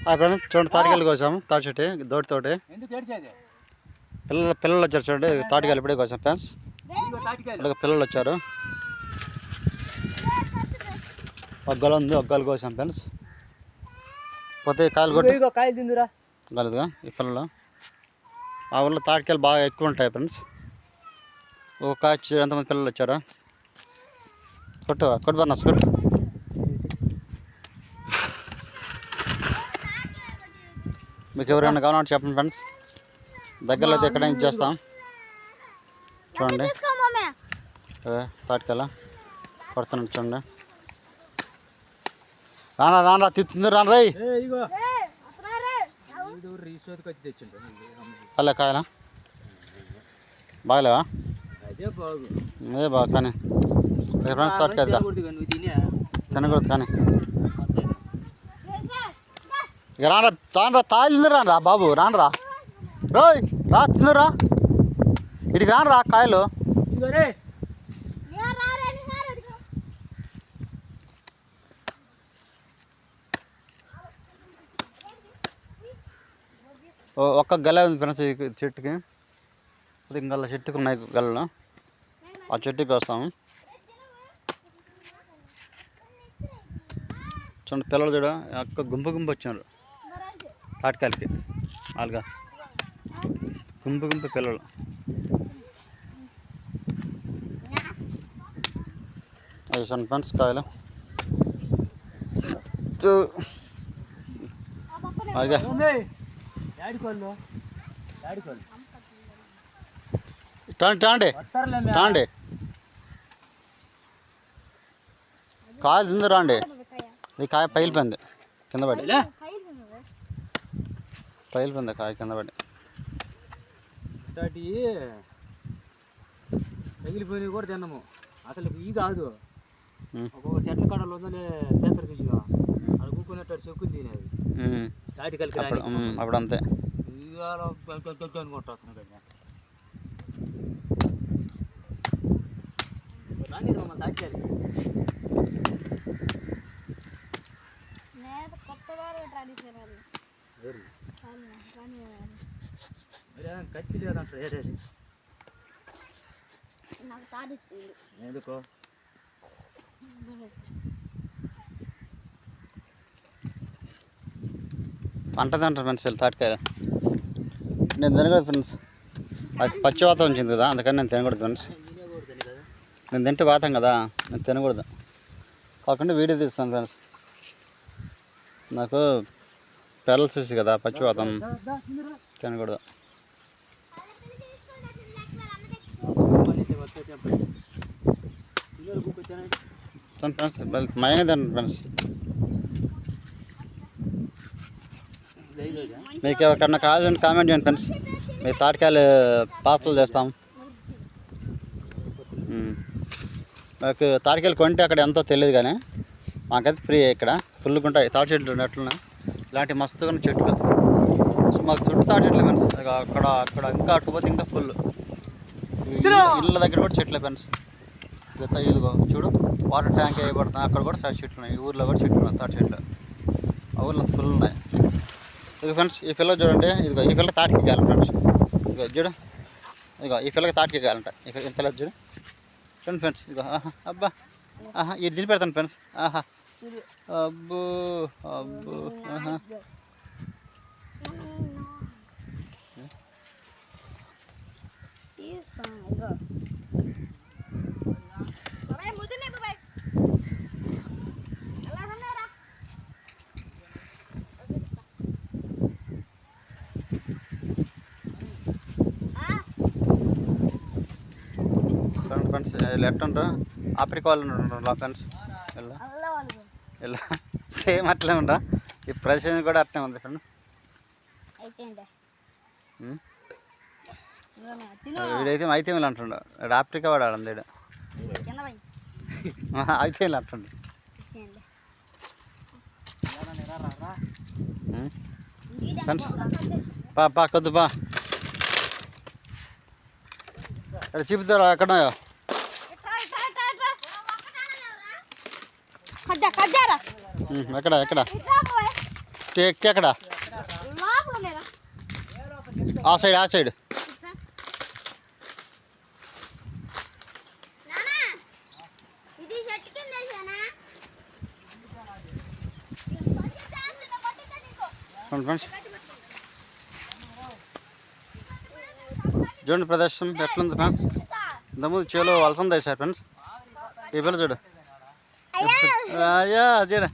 Friends చూడండి తాటికాయలు కోసాము తాటి చెట్టు దోటితోటి పిల్లలు వచ్చారు చూడండి తాటికాయలు ఇప్పుడే కోసాం ఫ్రెండ్స్ ఇప్పుడు పిల్లలు వచ్చారు ఒగ్గలు ఉంది ఒగ్గలు కోసాం ఫ్రెండ్స్ పోతే కాయలు కొట్టి కలదుగా ఈ పిల్లలు ఆ ఊళ్ళో తాటికాయలు బాగా ఎక్కువ ఉంటాయి ఫ్రెండ్స్ ఒక కాయ ఎంతమంది పిల్లలు వచ్చారు కొట్టు బర్నస్ కొట్టు మీకు ఎవరైనా కావాలంటే చెప్పండి ఫ్రెండ్స్ దగ్గరలో అయితే ఎక్కడ చేస్తాం చూడండి తాటికాయల కొడుతున్నాడు చూడండి రానా తింది రాను రై పల్లె కాయలా బాగలేవా అదే బాగా కానీ ఫ్రెండ్స్ తాటికాయ తినకూడదు కానీ ఇక రానరా తాయలు రానరా బాబు రానరా రోయ్ రా తిందురా ఇటుకి రానరా కాయలు ఒక్క గెల ఉంది ఫ్రెండ్స్ చెట్టుకి ఇంకా చెట్టుకు ఉన్నాయి గెలలు ఆ చెట్టుకి వస్తాము చూడండి పిల్లలు చూడ ఒక్క గుంపు వచ్చారు తాటికాయలకి వాళ్ళుగా గుంపు పిల్లలు అవి చూడండి ఫ్రెండ్స్ కాయలు అలాగే టాండి కాయలు తింది రాండి ఈ కాయ పగిలిపోయింది కింద పడి కాయ కింద పడి పగిలిపోయినవి కూడా తిన్నాము అసలు ఈ కాదు ఒక్కొక్క చెట్ల కడలు ఉందలే చేస్తారు చూసిగా అది కూకునేట్టు చెక్కులు తినేది తాటి కలిసి అప్పుడు అంతే అనుకుంటా రాని మమ్మల్ని తాకారు కత్తి లేదంట ఏరేది ఎందుకో అంటదంటారు ఫ్రెండ్స్ వీళ్ళు తాటికాయ నేను తినకూడదు ఫ్రెండ్స్ అది పచ్చి వాతం వచ్చింది కదా అందుకని నేను తినకూడదు ఫ్రెండ్స్ నేను తింటే వాతం కదా నేను తినకూడదు కాకుండా వీడియో తీస్తాను ఫ్రెండ్స్ నాకు పెరల్సిస్ కదా పచ్చి వాతం తినకూడదు ఫ్రెండ్స్ మైనే తినండి ఫ్రెండ్స్ మీకు ఎక్కడన్నా కావాలంటే కామెంట్ చేయండి ఫ్రెండ్స్ మీ తాటికాయలు పార్సల్ చేస్తాం మాకు తాటికాయలు కొంటే అక్కడ ఎంతో తెలియదు కానీ మాకైతే ఫ్రీ ఇక్కడ ఫుల్గా ఉంటాయి తాటి చెట్లు ఉన్నట్లున్నా ఇలాంటి మస్తుగా చెట్లు సో మాకు చుట్టూ తాటి చెట్లు ఫ్రెండ్స్ అక్కడ ఇంకా అట్టుపోతే ఇంకా ఫుల్ ఇళ్ళ దగ్గర కూడా చెట్లే ఫ్రెండ్స్ ఇదిగో చూడు వాటర్ ట్యాంక్ వేయబడుతున్నాయి అక్కడ కూడా తాటి చెట్లు ఉన్నాయి ఈ ఊర్లో కూడా చెట్లు ఉన్నాయి తాటి చెట్లు ఆ ఊర్లో ఫుల్ ఉన్నాయి ఇదిగో ఫ్రెండ్స్ ఈ పిల్ల చూడండి ఇదిగో ఈ పిల్ల తాటికి కాయాలి ఫ్రెండ్స్ ఇదిగో చూడు ఇదిగో ఈ పిల్లకి తాటికి కాయాలంట ఈ పిల్ల చూడు చూడండి ఫ్రెండ్స్ ఇదిగో అబ్బా ఇది తిని పెడతాను ఫ్రెండ్స్ అబ్బో అబ్బో ఫ్రెండ్స్ లెఫ్ట్ ఉంటా ఆఫ్రికా వాళ్ళు ఉంటారు ఫ్రెండ్స్ ఇలా సేమ్ అట్లే ఉంటా ఈ ప్రదేశం కూడా అట్లే ఉంది ఫ్రెండ్స్ వీడైతే అయితేమీలు అంటుండు వాడు ఆఫ్రికా వాడు ఆడంది వీడు అయితేమీలు అంటుండు ఫ్రెండ్స్ బా కొద్దు బా అరే చూపుతారా ఎక్కడ ఎక్కడ ఎక్కడ ఎక్కడ ఆ సైడ్ ఫ్రెండ్స్ చూడండి ప్రదేశం ఎట్లుంది ఫ్రెండ్స్. ఇంతకుముందు చేలో వలసంది సార్ ఫ్రెండ్స్. ఈ పిల్ల చూడు అయ్యా చూడ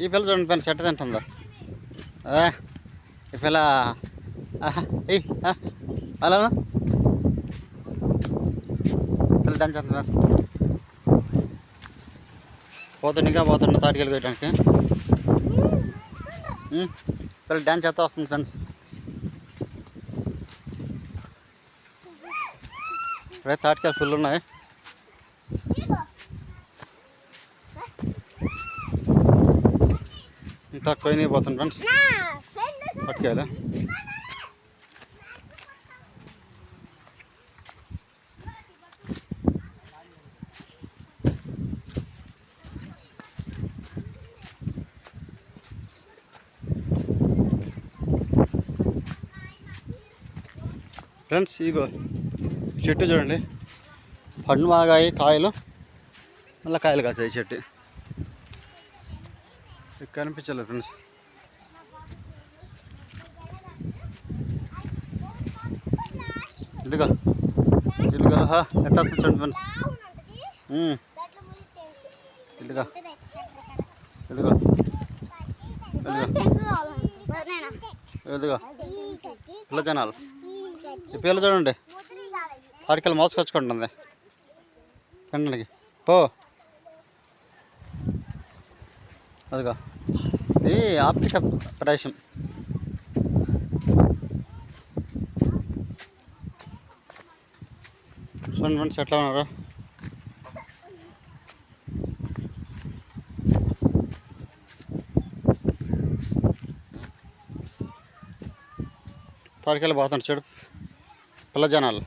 ఈ పిల్ల చూడండి ఫ్రెండ్స్ ఎట్ట తింటుందో. ఈ పిల్ల అలా పిల్ల డాన్స్ చేస్తుంది ఫ్రెండ్స్. పోతుండ తాటికెళ్ళి వేయడానికి పిల్ల డాన్స్ చేస్తా వస్తుంది ఫ్రెండ్స్. ఇప్పుడే తాటికాయలు ఫుల్ ఉన్నాయి. ఇంకా కొయ్యని పోతుంది ఫ్రెండ్స్ తాటికాయలు. ఫ్రెండ్స్ ఇగో ఈ చెట్టు చూడండి, పండు బాగాయి కాయలు మళ్ళీ కాయలు కాసాయి చెట్టు. కనిపించలేదు ఫ్రెండ్స్. ఇదిగో ఎట్టా చూడండి ఫ్రెండ్స్. ఇదిగో ఇదిగో ఇదిగో పిల్ల జనాలు. ఈ పిల్ల చూడండి తాటికలు మోసుకొచ్చుకుంటుంది తినడానికి. పో అదిగో ఇది ఆఫ్రికా ప్రదేశం. చూడండి ఫ్రెండ్స్ ఎట్లా ఉన్నారు. తాడికెళ్ళి పోతాడు చూడు పిల్ల జనాలు.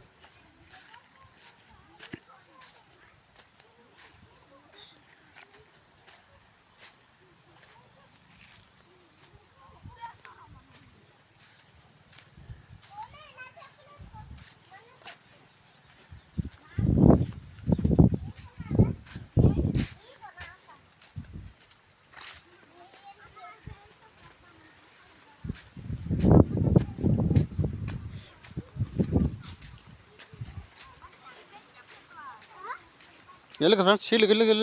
వెళ్ళుక ఫ్రెండ్స్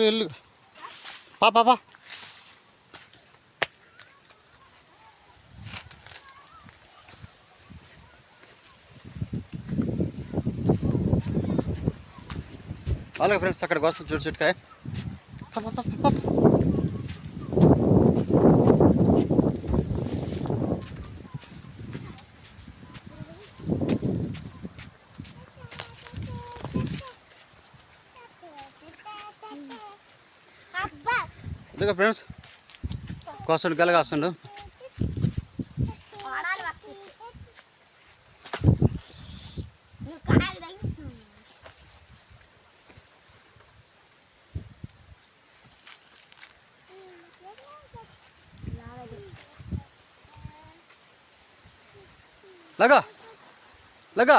వెళ్ళు పా. అలాగే ఫ్రెండ్స్ అక్కడికి వస్తుంది చూడు చెట్టుకాయ. ఇదిగో ఫ్రెండ్స్ కోస్తాడు గెలగా వస్తుండు. లగా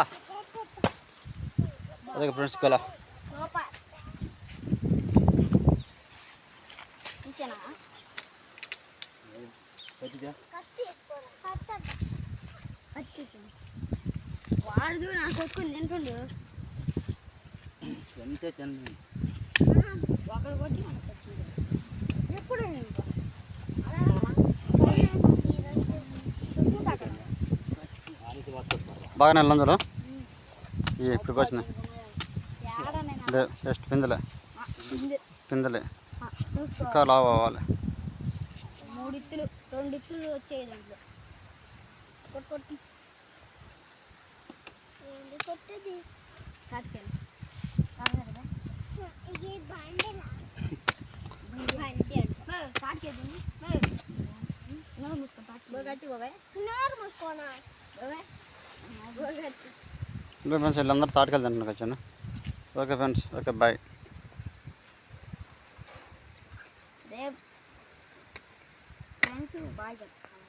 అదే ఫ్రెండ్స్ గల వాడు నాకు కొట్టుకుని తింటుండు ఎంతే చంద్రుడు ఒకడు కొట్టి ఎప్పుడు బాగానే వెళ్ళాం చూడు. ఇప్పటికి వచ్చింది జస్ట్ పిందెలే ఇంకా లావు అవ్వాలి. 3 ఇత్తులు 2 ఇత్తులు వచ్చాయి దాంట్లో. కొట్టి కొట్టేది ఇంకా ఫ్రెండ్స్ వీళ్ళందరూ తాటికాయలు తింటున్నారు వచ్చాను. Okay friends, okay bye. రేపు ఫ్రెండ్స్ బాయ్ చెప్తాను.